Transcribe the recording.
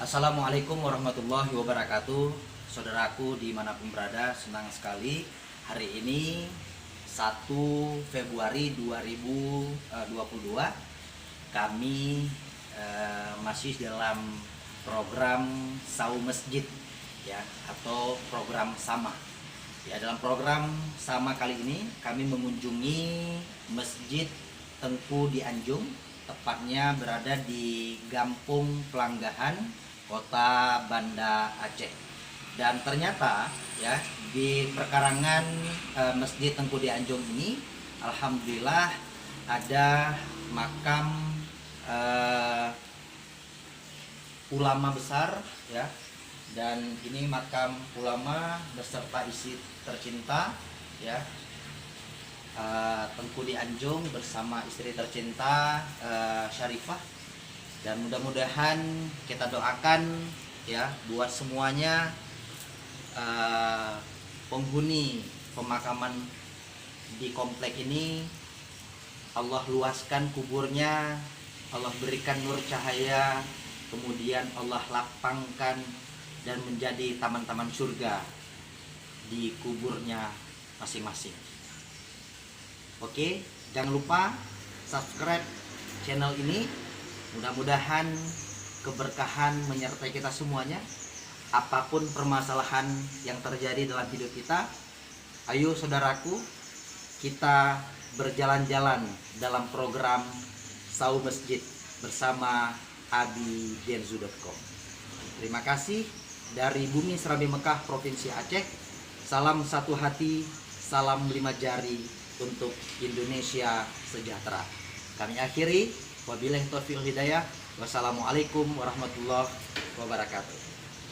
Assalamualaikum warahmatullahi wabarakatuh. Saudaraku dimanapun berada, senang sekali hari ini 1 Februari 2022 kami masih dalam program Saum Masjid ya, atau program Sama. Ya, dalam program Sama kali ini kami mengunjungi Masjid Tengku di Anjung, tepatnya berada di Gampung Pelanggahan, Kota Banda Aceh. Dan ternyata ya, di perkarangan Masjid Tengku di Anjung ini alhamdulillah ada makam ulama besar ya. Dan ini makam ulama beserta isi tercinta ya, Tengku di Anjung bersama istri tercinta Syarifah. Dan mudah-mudahan kita doakan ya buat semuanya penghuni pemakaman di komplek ini, Allah luaskan kuburnya, Allah berikan nur cahaya, kemudian Allah lapangkan dan menjadi taman-taman surga di kuburnya masing-masing. Oke, jangan lupa subscribe channel ini. Mudah-mudahan keberkahan menyertai kita semuanya. Apapun permasalahan yang terjadi dalam hidup kita, ayo saudaraku, kita berjalan-jalan dalam program Saum Masjid bersama abigenzu.com. Terima kasih dari bumi Serabi Mekah, Provinsi Aceh. Salam satu hati, salam 5 jari untuk Indonesia sejahtera. Kami akhiri, wabillahi taufiq hidayah. Wassalamualaikum warahmatullahi wabarakatuh.